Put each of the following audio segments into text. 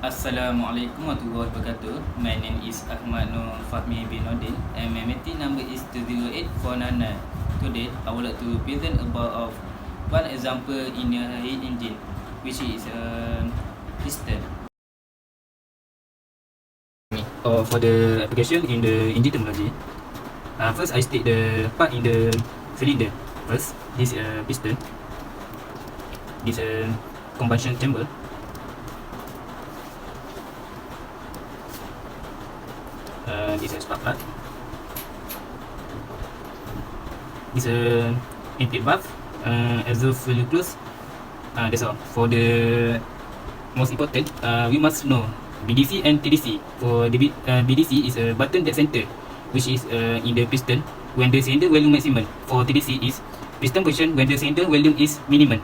Assalamualaikum warahmatullahi wabarakatuh. My name is AHMAD FAHMI bin NORDIN and my meeting number is 208499. Today, I would like to present about one example in a heat engine, which is a piston. For the application in the engine terminology, first I state the part in the cylinder. First, this piston, this combustion chamber. This is spark plug. This intake valve, exhaust valve close. That's all. For the most important, we must know BDC and TDC. For the BDC is a button dead center, which is in the piston when the cylinder volume maximum. For TDC is piston position when the cylinder volume is minimum.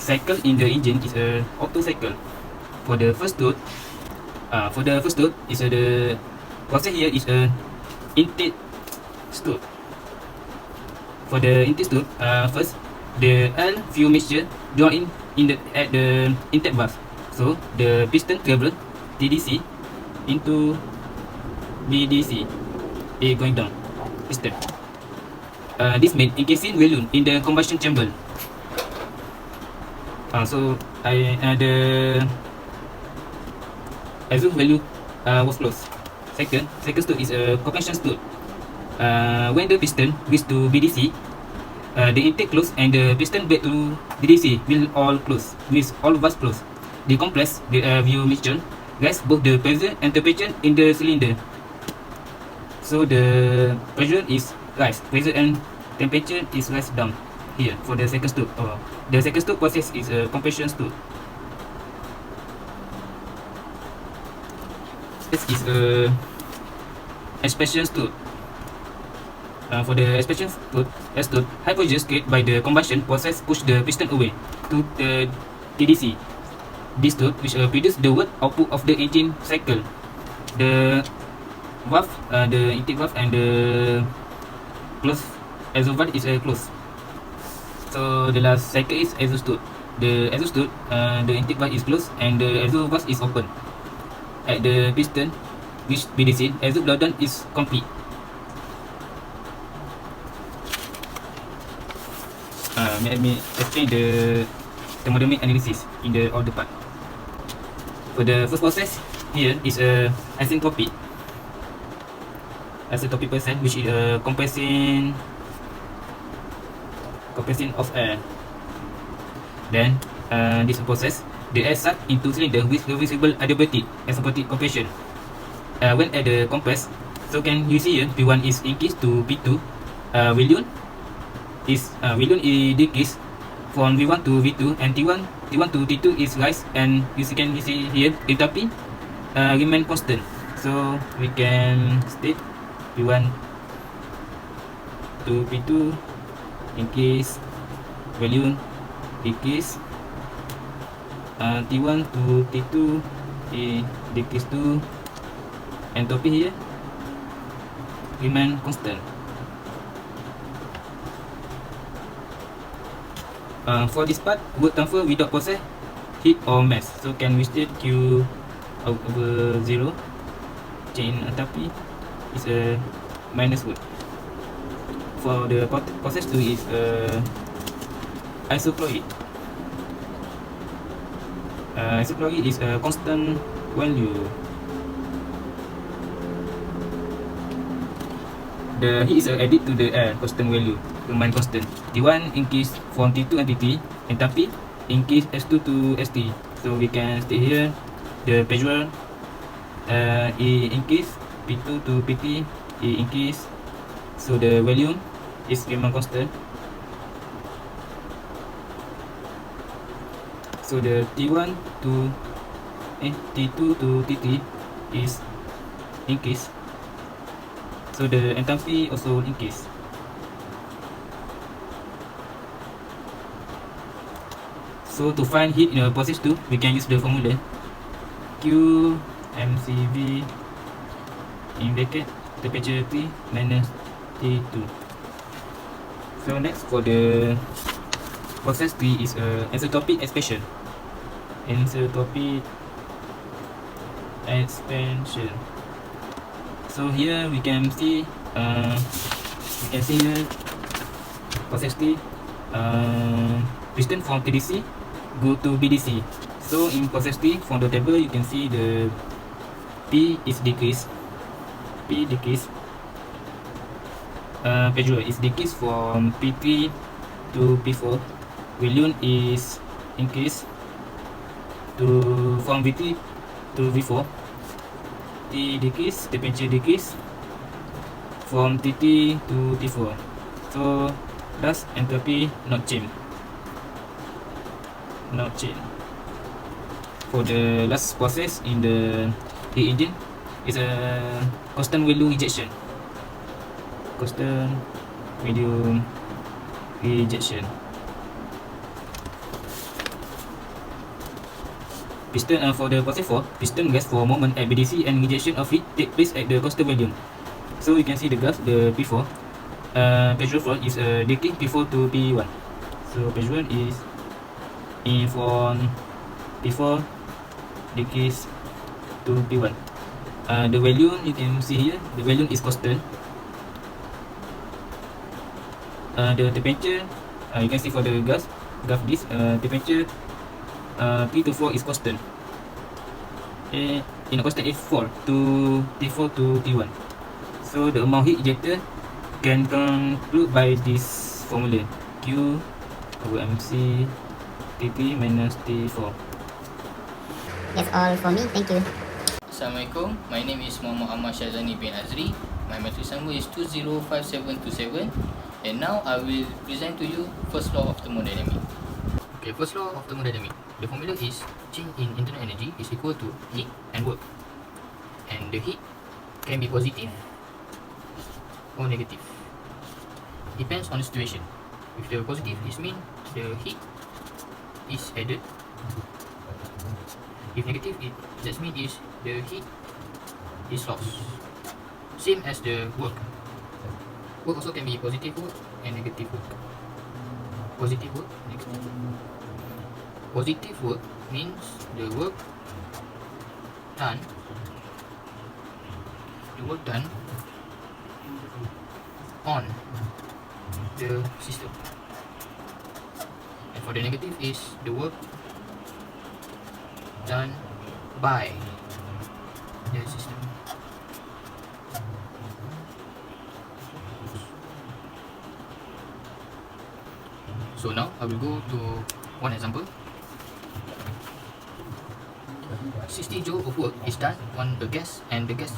Cycle in the engine is a auto cycle. For the first stroke, is the process here is a intake stroke. For the intake stroke, first the air fuel mixture drawn in at the intake valve. So the piston travel TDC into BDC, going down piston. This means encasing balloon in the combustion chamber. So the exhaust valve was closed. Second stroke is a compression stroke. When the piston reach to BDC, the intake close and the piston back to BDC will all close, with all valves closed. The compress the fuel mixture rise both the pressure and temperature in the cylinder. So the pressure is rise, pressure and temperature is rise down here for the second stroke. The second stroke process is a compression stroke. This is a expansion stroke. For the expansion stroke, high pressure created by the combustion process push the piston away to the TDC. This stroke which produce the work output of the engine cycle. The valve, the intake valve and the close exhaust valve is closed. So the last cycle is exhaust stroke. The exhaust stroke, the intake valve is closed and the exhaust valve is open. At the piston which BDC, exhaust blowdown is complete. Let me explain the thermodynamic analysis in the order part. For the first process here is a isentropic process, which is a compressing of air. Then this process, the air sucked into cylinder with reversible adiabatic asymptotic compression. When at the compress, so can you see here P1 is increased to P2. Volume is decreased from V1 to V2, and T1 to T2 is rise, and you can see here enthalpy remain constant. So we can state P1 to P2 increase, volume decrease, T1 to T2 decrease to enthalpy here remain constant. For this part, work transfer without process, heat or mass. So can we state Q over 0 change in enthalpy is a minus work. For the process 2 is isochloride. Isochloride is a constant value. The heat is added to the air, constant value, remain constant. T1 increase from T2 and T3, enthalpy increase S2 to S3. So we can state here the pressure increase, P2 to P3 increase. So the volume is remain constant. So the T1 to T2 to T3 is increase. So the enthalpy also increase. So to find heat in a process 2, we can use the formula Q mCV in bracket temperature T minus T2. So next for the process 3 is isentropic expansion. Isentropic expansion. So here we can see here process T, piston from TDC go to BDC. So in process T, from the table you can see the P is decreased. Pressure is decreased from P3 to P4. Volume is increased from V3 to V4. T decrease, temperature decrease from T3 to T4. So thus enthalpy not change. For the last process in the heat engine is a constant value rejection. Piston for the process 4, piston gas for moment at BDC and rejection of heat take place at the constant volume. So you can see the graph, the P4 pressure flow is decreased P4 to P1. So pressure is in from P4 decrease to P1. The value you can see here, the value is constant. The temperature you can see for the graph this temperature P to 4 is constant. In a constant is 4 to T4 to T1. So the amount heat ejected can conclude by this formula, Q over MC T3 minus T4. That's all for me, thank you. Assalamualaikum, my name is Muhammad Ammar SYAZANI bin AZREE. My matrix number is 205727, and now I will present to you first law of thermodynamics. Okay, first law of thermodynamics. The formula is change in internal energy is equal to heat and work, and the heat can be positive or negative, depends on the situation. If the positive is mean the heat is added. If negative, it just means is the heat is lost. Same as the work. Work also can be positive work and negative work. Positive work, negative work. Positive work means the work done. On the system. And for the negative is the work done by the system. So now I will go to one example. 60 joule of work is done on a gas, and the gas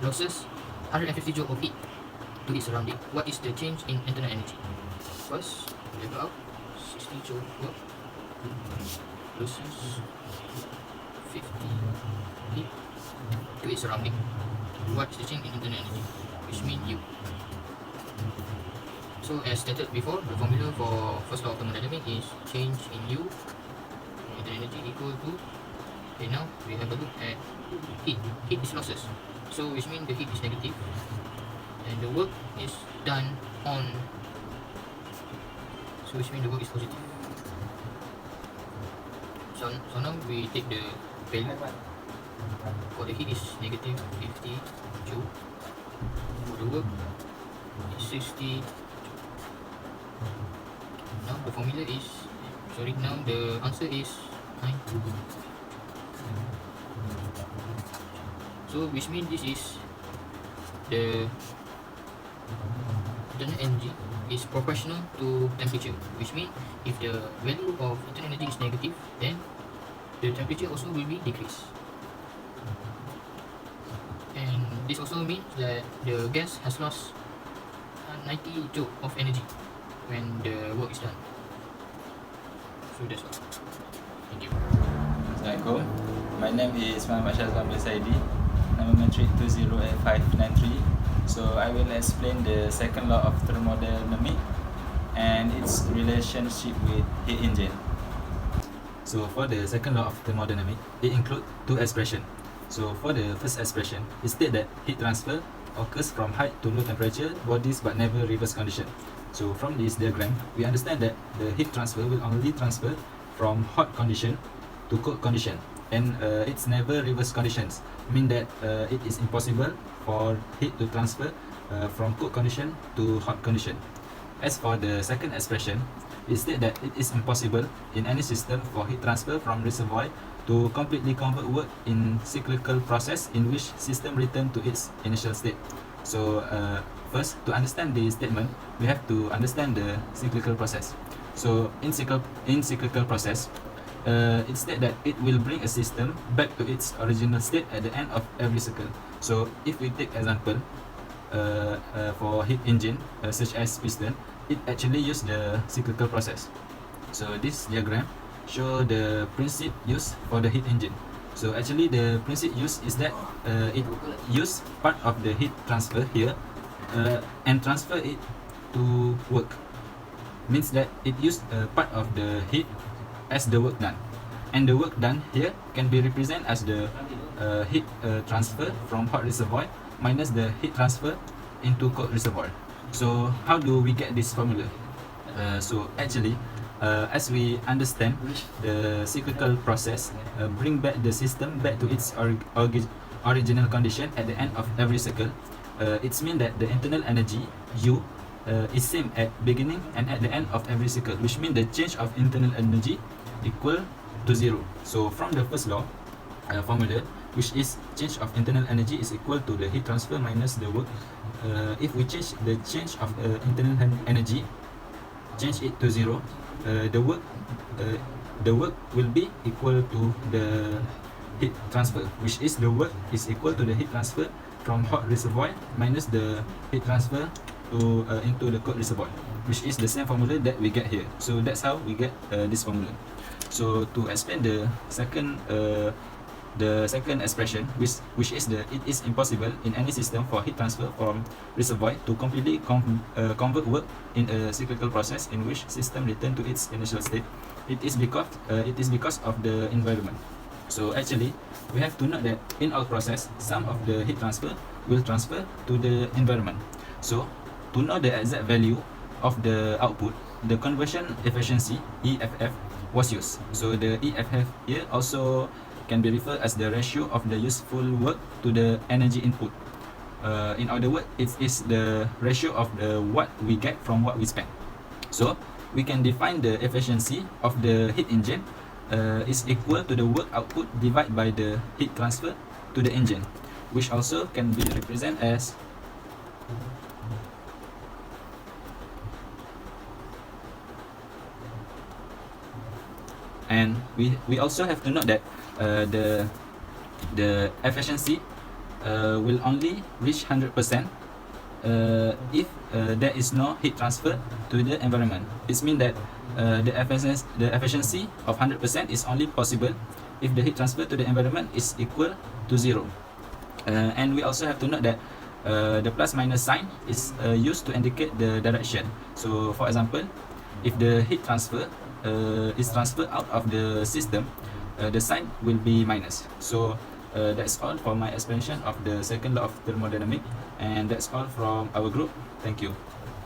losses 150 joule of heat to its surrounding. What is the change in internal energy? First, level out 60 joule work losses 50 heat to its surrounding. What is the change in internal energy? Which means U. So as stated before, the formula for first law of thermodynamics is change in U, internal energy equal to. Okay, now we have a look at heat. Heat is losses, so which means the heat is negative, and the work is done on, so which means the work is positive. So now we take the value for the heat is negative 50 joule, for the work is 60 joule. Now the formula is, now the answer is 9. So which means this is the internal energy is proportional to temperature, which means if the value of internal energy is negative, then the temperature also will be decreased. And this also means that the gas has lost 90 joule of energy when the work is done. So that's all. Thank you. Assalamualaikum. My name is Muhammad SYAZWAN bin SAIDI. Number matrix 208593. So I will explain the second law of thermodynamics and its relationship with heat engine. So for the second law of thermodynamics, it includes two expressions. So for the first expression, it states that heat transfer occurs from high to low temperature bodies but never reverse condition. So from this diagram, we understand that the heat transfer will only transfer from hot condition to cold condition. and it's never reverse conditions, mean that it is impossible for heat to transfer from cold condition to hot condition. As for the second expression, it states that it is impossible in any system for heat transfer from reservoir to completely convert work in cyclical process in which system return to its initial state. So first, to understand the statement, we have to understand the cyclical process. So in cyclical process, it states that it will bring a system back to its original state at the end of every cycle. So if we take example for heat engine such as piston, it actually use the cyclical process. So this diagram show the principle used for the heat engine. So actually the principle used is that it use part of the heat transfer here and transfer it to work. Means that it used part of the heat as the work done, and the work done here can be represented as the heat transfer from hot reservoir minus the heat transfer into cold reservoir. So how do we get this formula? So actually, as we understand the cyclical process, bring back the system back to its original condition at the end of every cycle. It's mean that the internal energy U is same at beginning and at the end of every cycle, which means the change of internal energy equal to 0. So from the first law formula, which is change of internal energy is equal to the heat transfer minus the work. If we change the change of internal energy, change it to 0, the work will be equal to the heat transfer, which is the work is equal to the heat transfer from hot reservoir minus the heat transfer to into the cold reservoir, which is the same formula that we get here. So that's how we get this formula. So to explain the second expression, which is it is impossible in any system for heat transfer from reservoir to completely convert work in a cyclical process in which system return to its initial state. It is because of the environment. So actually, we have to note that in our process, some of the heat transfer will transfer to the environment. So to know the exact value of the output, the conversion efficiency EFF was used. So the EFF here also can be referred as the ratio of the useful work to the energy input. In other words, it is the ratio of the what we get from what we spend. So we can define the efficiency of the heat engine is equal to the work output divided by the heat transfer to the engine, which also can be represented as and we also have to note that the efficiency will only reach 100% if there is no heat transfer to the environment. It means that the efficiency of 100% is only possible if the heat transfer to the environment is equal to 0. And we also have to note that the plus minus sign is used to indicate the direction. So for example, if the heat transfer is transferred out of the system, the sign will be minus. So that's all for my explanation of the second law of thermodynamics, and that's all from our group. Thank you.